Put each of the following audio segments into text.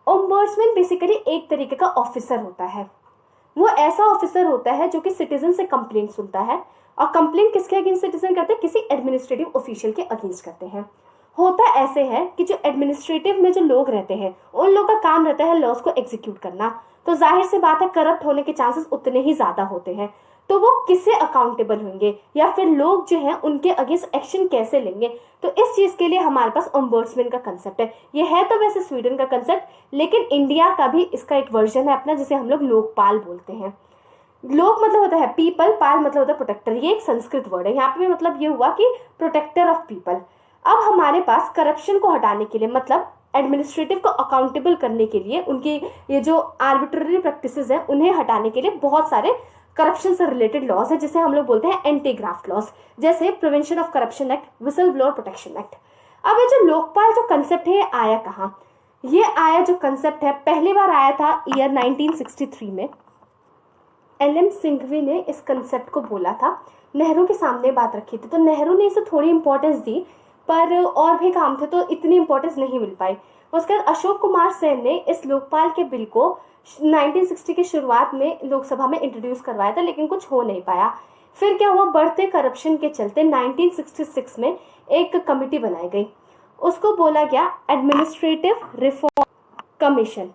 Ombudsman basically एक तरीके का ऑफिसर होता है। वो ऐसा ऑफिसर होता है जो कि सिटीजन से कंप्लेंट सुनता है। और कंप्लेंट किसके अगेंस्ट सिटीजन करते हैं? किसी एडमिनिस्ट्रेटिव ऑफिशियल के अगेंस्ट करते हैं। होता ऐसे है कि जो एडमिनिस्ट्रेटिव में जो लोग रहते हैं उन लोग का काम रहता है लॉस को एग्जीक्यूट करना। तो जाहिर सी बात है करप्ट होने के चांसेस उतने ही ज्यादा होते हैं। तो वो किससे अकाउंटेबल होंगे या फिर लोग जो हैं उनके अगेंस्ट एक्शन कैसे लेंगे? तो इस चीज के लिए हमारे पास ओम्बर्ट्समैन का कंसेप्ट है। ये है तो वैसे स्वीडन का कंसेप्ट, लेकिन इंडिया का भी इसका एक वर्जन है अपना, जिसे हम लोग लोकपाल बोलते हैं। लोक मतलब होता है पीपल, पाल मतलब होता है प्रोटेक्टर। ये एक संस्कृत वर्ड है। यहाँ पे मतलब ये हुआ कि प्रोटेक्टर ऑफ पीपल। अब हमारे पास करप्शन को हटाने के लिए, मतलब एडमिनिस्ट्रेटिव को अकाउंटेबल करने के लिए, उनकी ये जो आर्बिट्ररी प्रैक्टिसेस हैं उन्हें हटाने के लिए बहुत सारे करप्शन से रिलेटेड लॉज है, जिसे हम लोग बोलते हैं एंटी ग्राफ्ट लॉज, जैसे prevention of corruption act, whistle blower protection act. अब ये जो लोकपाल जो कंसेप्ट है ये आया कहाँ? ये आया जो कंसेप्ट है पहली बार आया था ईयर 1963 में। एल.एम. सिंघवी ने इस कंसेप्ट को बोला था, नेहरू के सामने बात रखी थी। तो नेहरू ने इसे थोड़ी इंपॉर्टेंस दी, पर और भी काम थे तो इतनी इंपॉर्टेंस नहीं मिल पाई। उसके बाद अशोक कुमार सेन ने इस लोकपाल के बिल को 1960 की शुरुआत में लोकसभा में इंट्रोड्यूस करवाया था, लेकिन कुछ हो नहीं पाया। फिर क्या हुआ, बढ़ते करप्शन के चलते 1966 में एक कमिटी बनाई गई। उसको बोला गया एडमिनिस्ट्रेटिव रिफॉर्म कमीशन,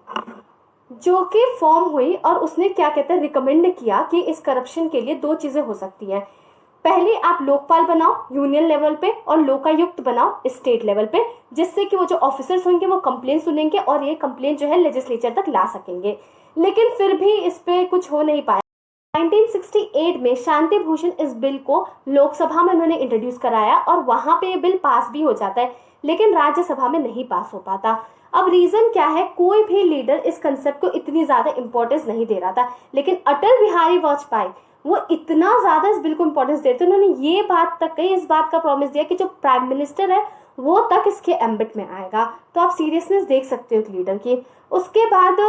जो कि फॉर्म हुई। और उसने क्या कहते हैं, रिकमेंड किया कि इस करप्शन के लिए दो चीजें हो सकती हैं। पहले आप लोकपाल बनाओ यूनियन लेवल पे और लोकायुक्त बनाओ स्टेट लेवल पे, जिससे कि वो जो ऑफिसर्स होंगे वो कंप्लेन सुनेंगे और ये कंप्लेन जो है लेजिस्लेचर तक ला सकेंगे। लेकिन फिर भी इस पे कुछ हो नहीं पाया। 1968 में शांति भूषण इस बिल को लोकसभा में उन्होंने इंट्रोड्यूस कराया और वहां पे ये बिल पास भी हो जाता है, लेकिन राज्यसभा में नहीं पास हो पाता। अब रीजन क्या है? कोई भी लीडर इस कंसेप्ट को इतनी ज्यादा इंपॉर्टेंस नहीं दे रहा था, लेकिन अटल बिहारी वाजपेयी वो इतना ज्यादा इस बिल को इंपॉर्टेंस देते, उन्होंने ये बात तक कही, इस बात का प्रॉमिस दिया कि जो प्राइम मिनिस्टर है वो तक इसके एम्बिट में आएगा। तो आप सीरियसनेस देख सकते हो एक लीडर की। उसके बाद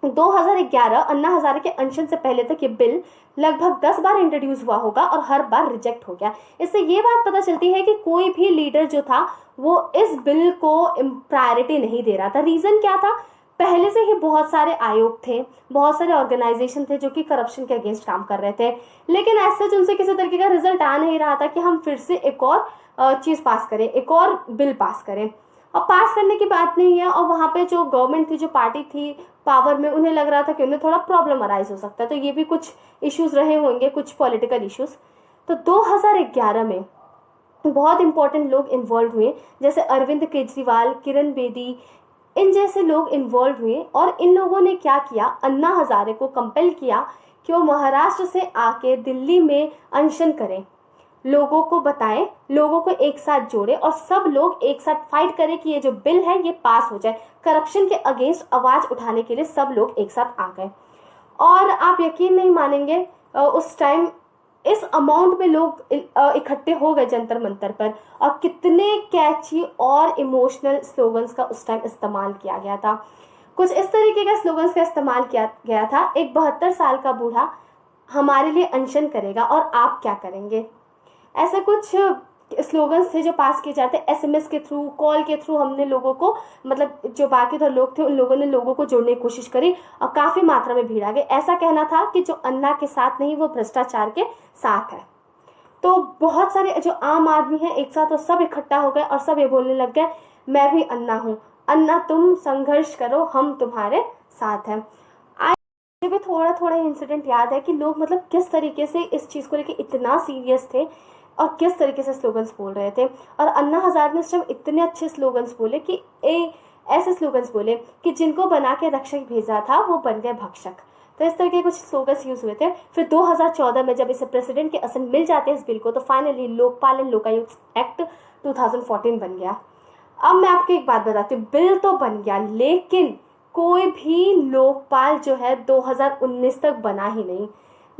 2011 अन्ना हजारे के अनशन से पहले तक ये बिल लगभग 10 बार इंट्रोड्यूस हुआ होगा और हर बार रिजेक्ट हो गया। इससे ये बात पता चलती है कि कोई भी लीडर जो था वो इस बिल को प्रायोरिटी नहीं दे रहा था। रीजन क्या था? पहले से ही बहुत सारे आयोग थे, बहुत सारे ऑर्गेनाइजेशन थे जो कि करप्शन के अगेंस्ट काम कर रहे थे, लेकिन ऐसे उनसे किसी तरीके का रिजल्ट आ नहीं रहा था कि हम फिर से एक और चीज पास करें, एक और बिल पास करें। और पास करने की बात नहीं है, और वहां पे जो गवर्नमेंट थी, जो पार्टी थी पावर में, उन्हें लग रहा था कि उन्हें थोड़ा प्रॉब्लम अराइज हो सकता है। तो ये भी कुछ इश्यूज रहे होंगे, कुछ पॉलिटिकल इश्यूज। तो 2011 में बहुत इंपॉर्टेंट लोग इन्वॉल्व हुए, जैसे अरविंद केजरीवाल, किरण बेदी, इन जैसे लोग इन्वॉल्व हुए। और इन लोगों ने क्या किया, अन्ना हजारे को कंपेल किया कि वो महाराष्ट्र से आके दिल्ली में अनशन करें, लोगों को बताएं, लोगों को एक साथ जोड़े और सब लोग एक साथ फाइट करें कि ये जो बिल है ये पास हो जाए। करप्शन के अगेंस्ट आवाज उठाने के लिए सब लोग एक साथ आ गए। और आप यकीन नहीं मानेंगे, उस टाइम इस अमाउंट में लोग इकट्ठे हो गए जंतर मंतर पर, और कितने कैची और इमोशनल स्लोगन्स का उस टाइम इस्तेमाल किया गया था। कुछ इस तरीके का स्लोगन्स का इस्तेमाल किया गया था, एक 72 साल का बूढ़ा हमारे लिए अनशन करेगा और आप क्या करेंगे। ऐसे कुछ स्लोगन्स थे जो पास किए जाते, एसएमएस के थ्रू, कॉल के थ्रू। हमने लोगों को, मतलब जो बाकी तो लोग थे उन लोगों ने लोगों को जोड़ने की कोशिश करी और काफी मात्रा में भीड़ आ गई। ऐसा कहना था कि जो अन्ना के साथ नहीं वो भ्रष्टाचार के साथ है। तो बहुत सारे जो आम आदमी हैं एक साथ, वो सब इकट्ठा हो गए और सब ये बोलने लग गए, मैं भी अन्ना हूँ, अन्ना तुम संघर्ष करो, हम तुम्हारे साथ हैं। मुझे भी थोड़ा थोड़ा इंसिडेंट याद है कि लोग मतलब किस तरीके से इस चीज को लेके इतना सीरियस थे और किस तरीके से स्लोगन्स बोल रहे थे। और अन्ना हजारे ने उस टाइम इतने अच्छे स्लोगन्स बोले कि ऐसे स्लोगन्स बोले कि जिनको बना के रक्षक भेजा था वो बन गए भक्षक। तो इस तरह के कुछ स्लोगन्स यूज हुए थे। फिर 2014 में जब इसे प्रेसिडेंट के असेंट मिल जाते हैं इस बिल को, तो finally Lokpal and Lokayukta act 2014 बन गया। अब मैं आपको एक बात बताती हूँ, बिल तो बन गया लेकिन कोई भी लोकपाल जो है 2019 तक बना ही नहीं।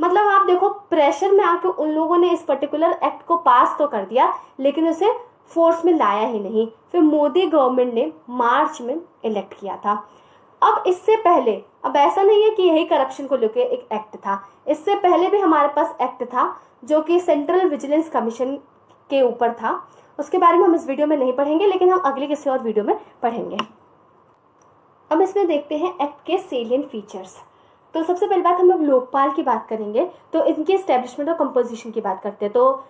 मतलब आप देखो, प्रेशर में आके उन लोगों ने इस पर्टिकुलर एक्ट को पास तो कर दिया लेकिन उसे फोर्स में लाया ही नहीं। फिर मोदी गवर्नमेंट ने मार्च में इलेक्ट किया था। अब इससे पहले, अब ऐसा नहीं है कि यही करप्शन को लेकर एक एक्ट था, इससे पहले भी हमारे पास एक्ट था जो कि सेंट्रल विजिलेंस कमीशन के ऊपर था। उसके बारे में हम इस वीडियो में नहीं पढ़ेंगे, लेकिन हम अगले किसी और वीडियो में पढ़ेंगे। अब इसमें देखते हैं एक्ट के सेलिएंट फीचर्स। तो सबसे पहली बात हम लोग लोकपाल की बात करेंगे, तो इनके एस्टेब्लिशमेंट और कंपोजिशन की बात करते हैं। तो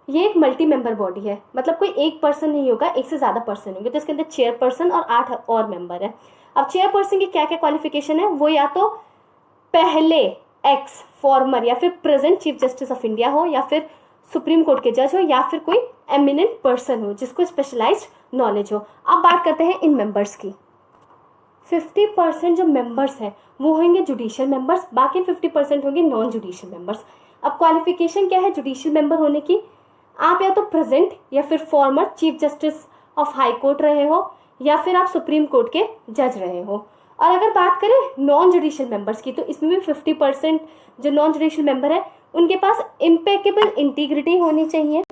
ये एक मल्टी मेंबर बॉडी है, मतलब कोई एक पर्सन नहीं होगा, एक से ज़्यादा पर्सन होंगे। तो इसके अंदर चेयरपर्सन और 8 और मेंबर है। अब चेयरपर्सन की क्या क्या क्वालिफिकेशन है, वो या तो पहले एक्स फॉर्मर या फिर present chief justice of India हो, या फिर सुप्रीम कोर्ट के जज हो, या फिर कोई एमिनेंट पर्सन हो जिसको स्पेशलाइज्ड नॉलेज हो। अब बात करते हैं इन मेंबर्स की। 50% जो मेंबर्स हैं वो होंगे जुडिशियल मेंबर्स, बाकी 50% होंगे नॉन जुडिशियल मेंबर्स। अब क्वालिफिकेशन क्या है जुडिशियल मेंबर होने की, आप या तो प्रेजेंट या फिर former chief justice of high court रहे हो, या फिर आप सुप्रीम कोर्ट के जज रहे हो। और अगर बात करें नॉन जुडिशियल मेंबर्स की, तो इसमें भी 50% जो नॉन जुडिशियल मेंबर है उनके पास इम्पेकेबल इंटीग्रिटी होनी चाहिए,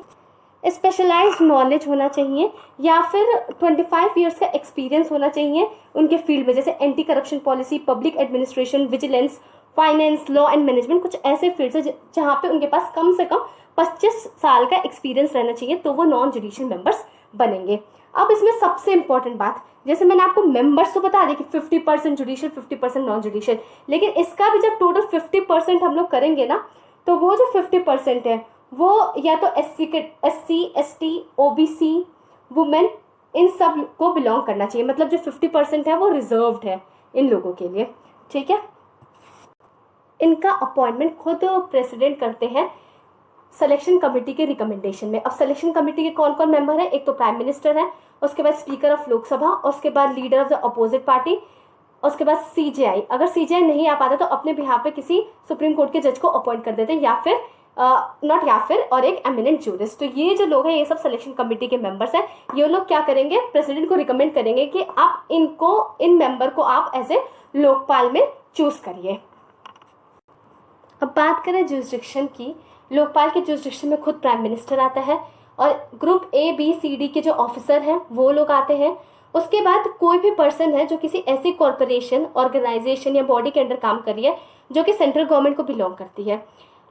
स्पेशलाइज्ड नॉलेज होना चाहिए, या फिर 25 ईयर्स का एक्सपीरियंस होना चाहिए उनके फील्ड में, जैसे anti corruption policy, public administration, vigilance, finance, law and management. कुछ ऐसे फील्ड्स है जहाँ पे उनके पास कम से कम 25 साल का एक्सपीरियंस रहना चाहिए, तो वो नॉन जुडिशियल मेंबर्स बनेंगे। अब इसमें सबसे इंपॉर्टेंट बात, जैसे मैंने आपको मेंबर्स तो बता दी कि 50% जुडिशियल 50% नॉन जुडिशियल, लेकिन इसका भी जब टोटल 50% हम लोग करेंगे ना, तो वो जो 50% है वो या तो SC ST OBC women in सब को बिलोंग करना चाहिए। मतलब जो 50% है वो रिजर्व्ड है इन लोगों के लिए, ठीक है। इनका अपॉइंटमेंट खुद प्रेसिडेंट करते हैं सिलेक्शन कमेटी के रिकमेंडेशन में। अब सिलेक्शन कमेटी के कौन कौन मेंबर है, एक तो प्राइम मिनिस्टर है, उसके बाद स्पीकर ऑफ लोकसभा, उसके बाद leader of the opposite party, उसके बाद CJI। अगर CJI नहीं आ पाता तो अपने बिहाफ पे किसी सुप्रीम कोर्ट के जज को अपॉइंट कर देते हैं, या फिर नॉट या फिर और एक एमिनेंट जूरिस्ट। तो ये जो लोग हैं ये सब सिलेक्शन कमेटी के मेंबर्स हैं। ये लोग क्या करेंगे, प्रेसिडेंट को रिकमेंड करेंगे कि आप इन मेंबर को आप एज ए लोकपाल में चूज करिए। अब बात करें जुरिस्डिक्शन की, लोकपाल के जुरिस्डिक्शन में खुद प्राइम मिनिस्टर आता है, और ग्रुप ABCD के जो ऑफिसर हैं वो लोग आते हैं। उसके बाद कोई भी पर्सन है जो किसी ऐसी कॉरपोरेशन, ऑर्गेनाइजेशन या बॉडी के अंडर काम कर रही है जो कि सेंट्रल गवर्नमेंट को बिलोंग करती है।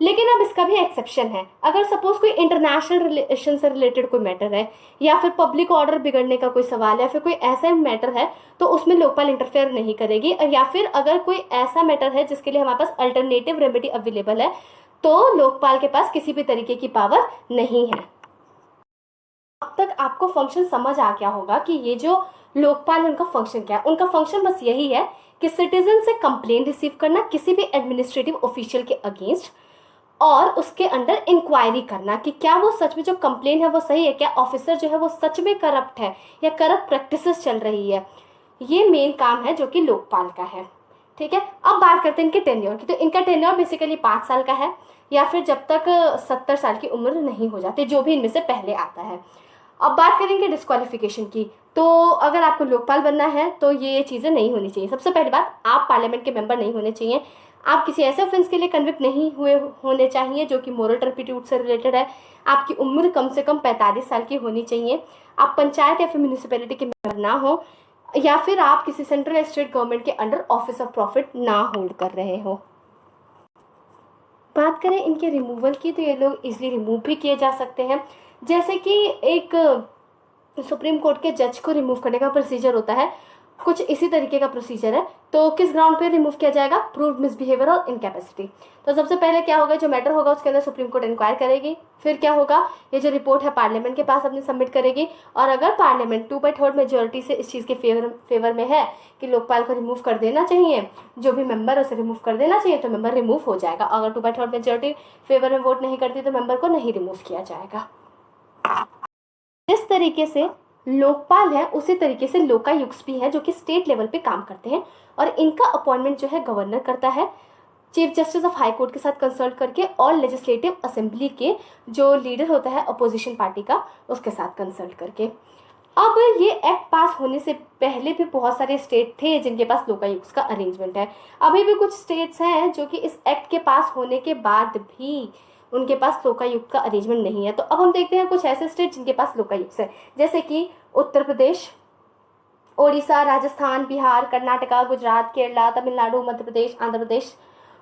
लेकिन अब इसका भी एक्सेप्शन है, अगर सपोज कोई इंटरनेशनल रिलेशन से रिलेटेड कोई मैटर है, या फिर पब्लिक ऑर्डर बिगड़ने का कोई सवाल है, या फिर कोई ऐसा मैटर है, तो उसमें लोकपाल इंटरफेयर नहीं करेगी। या फिर अगर कोई ऐसा मैटर है जिसके लिए हमारे पास अल्टरनेटिव रेमेडी अवेलेबल है, तो लोकपाल के पास किसी भी तरीके की पावर नहीं है। अब तक आपको फंक्शन समझ आ गया होगा कि ये जो लोकपाल है उनका फंक्शन क्या है। उनका फंक्शन बस यही है कि सिटीजन से कंप्लेंट रिसीव करना किसी भी एडमिनिस्ट्रेटिव ऑफिशियल के अगेंस्ट, और उसके अंदर इंक्वायरी करना कि क्या वो सच में जो कंप्लेन है वो सही है, क्या ऑफिसर जो है वो सच में करप्ट है या करप्ट प्रैक्टिसेस चल रही है। ये मेन काम है जो कि लोकपाल का है, ठीक है। अब बात करते हैं इनके टेन्योर की। तो इनका टेन्योर बेसिकली 5 साल का है, या फिर जब तक 70 साल की उम्र नहीं हो जाती, जो भी इनमें से पहले आता है। अब बात करेंगे डिस्क्वालिफिकेशन की। तो अगर आपको लोकपाल बनना है तो ये चीज़ें नहीं होनी चाहिए। सबसे पहली बात, आप पार्लियामेंट के मेंबर नहीं होने चाहिए, आप किसी ऐसे ऑफेंस के लिए कन्विक्ट नहीं हुए होने चाहिए जो कि मोरल टर्पिट्यूड से रिलेटेड है, आपकी उम्र कम से कम 45 साल की होनी चाहिए, आप पंचायत या फिर म्यूनिसिपैलिटी के मेंबर ना हो, या फिर आप किसी सेंट्रल या स्टेट गवर्नमेंट के अंडर ऑफिस ऑफ प्रॉफिट ना होल्ड कर रहे हो। बात करें इनके रिमूवल की, तो ये लोग इजीली रिमूव भी किए जा सकते हैं। जैसे कि एक सुप्रीम कोर्ट के जज को रिमूव करने का प्रोसीजर होता है, कुछ इसी तरीके का प्रोसीजर है। तो किस ग्राउंड पे रिमूव किया जाएगा, प्रूव्ड मिसबिहेवियर और इनकैपेसिटी। तो सबसे पहले क्या होगा, जो मैटर होगा उसके अंदर सुप्रीम कोर्ट इंक्वायर करेगी। फिर क्या होगा, ये जो रिपोर्ट है पार्लियामेंट के पास अपनी सबमिट करेगी, और अगर पार्लियामेंट 2/3 मेजोरिटी से इस चीज़ के फेवर में है कि लोकपाल को रिमूव कर देना चाहिए, जो भी मेंबर है उसे रिमूव कर देना चाहिए, तो मेंबर रिमूव हो जाएगा। अगर 2/3 मेजोरिटी फेवर में वोट नहीं करती तो मेंबर को नहीं रिमूव किया जाएगा। जिस तरीके से लोकपाल है उसी तरीके से लोकायुक्त भी है जो कि स्टेट लेवल पे काम करते हैं, और इनका अपॉइंटमेंट जो है गवर्नर करता है chief justice of high court के साथ कंसल्ट करके, और लेजिस्लेटिव असेंबली के जो लीडर होता है अपोजिशन पार्टी का उसके साथ कंसल्ट करके। अब ये एक्ट पास होने से पहले भी बहुत सारे स्टेट थे जिनके पास लोकायुक्त का अरेंजमेंट है। अभी भी कुछ स्टेट्स हैं जो कि इस एक्ट के पास होने के बाद भी उनके पास लोकायुक्त का अरेंजमेंट नहीं है। तो अब हम देखते हैं कुछ ऐसे स्टेट जिनके पास लोकायुक्त है, जैसे कि उत्तर प्रदेश, ओडिशा, राजस्थान, बिहार, कर्नाटका, गुजरात, केरला, तमिलनाडु, मध्य प्रदेश, आंध्र प्रदेश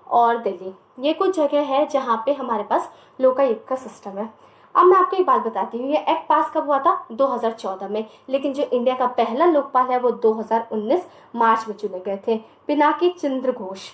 और दिल्ली। ये कुछ जगह है जहाँ पे हमारे पास लोकायुक्त का सिस्टम है। अब मैं आपको एक बात बताती हूँ, ये एक्ट पास कब हुआ था? 2014 में। लेकिन जो इंडिया का पहला लोकपाल है वो 2019 मार्च में चुने गए थे, पिनाकी चंद्र घोष।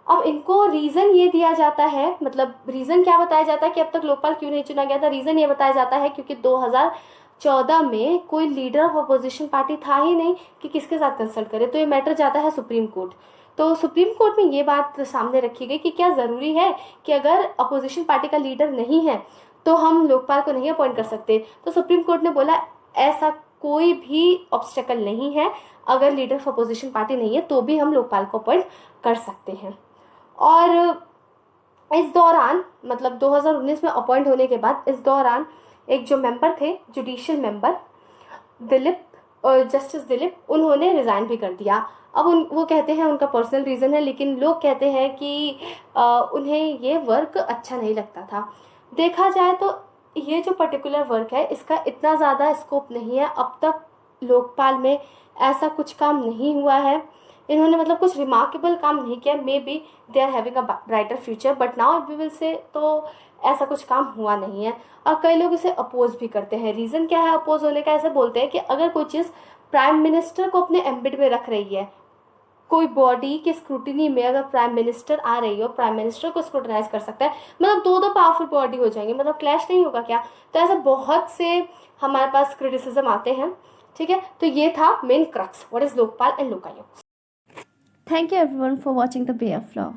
अब इनको रीजन ये दिया जाता है, मतलब रीजन क्या बताया जाता है कि अब तक लोकपाल क्यों नहीं चुना गया था? रीजन ये बताया जाता है क्योंकि 2014 में कोई लीडर ऑफ अपोजिशन पार्टी था ही नहीं कि किसके साथ कंसल्ट करे, तो ये मैटर जाता है सुप्रीम कोर्ट। तो सुप्रीम कोर्ट में ये बात सामने रखी गई कि क्या ज़रूरी है कि अगर अपोजिशन पार्टी का लीडर नहीं है तो हम लोकपाल को नहीं अपॉइंट कर सकते? तो सुप्रीम कोर्ट ने बोला ऐसा कोई भी ऑब्स्टेकल नहीं है, अगर लीडर ऑफ अपोजिशन पार्टी नहीं है तो भी हम लोकपाल को अपॉइंट कर सकते हैं। और इस दौरान, मतलब 2019 में अपॉइंट होने के बाद इस दौरान एक जो मेंबर थे, judicial member Dilip, justice Dilip, उन्होंने रिज़ाइन भी कर दिया। अब वो कहते हैं उनका पर्सनल रीज़न है, लेकिन लोग कहते हैं कि उन्हें ये वर्क अच्छा नहीं लगता था। देखा जाए तो ये जो पर्टिकुलर वर्क है इसका इतना ज़्यादा स्कोप नहीं है, अब तक लोकपाल में ऐसा कुछ काम नहीं हुआ है, इन्होंने मतलब कुछ रिमार्केबल काम नहीं किया। Maybe they are having a brighter future, but now we will say तो ऐसा कुछ काम हुआ नहीं है। और कई लोग इसे अपोज भी करते हैं। रीज़न क्या है अपोज होने का? ऐसे बोलते हैं कि अगर कोई चीज़ प्राइम मिनिस्टर को अपने एम्बिट में रख रही है, कोई बॉडी के स्क्रूटिनी में अगर प्राइम मिनिस्टर आ रही हो, प्राइम मिनिस्टर को स्क्रूटनाइज कर सकता है, मतलब दो दो पावरफुल बॉडी हो जाएंगे, मतलब क्लैश नहीं होगा क्या? तो ऐसे बहुत से हमारे पास क्रिटिसिज्म आते हैं। ठीक है, तो ये था main crux, what is Lokpal and Lokayukta. Thank you everyone for watching the Bay of Law.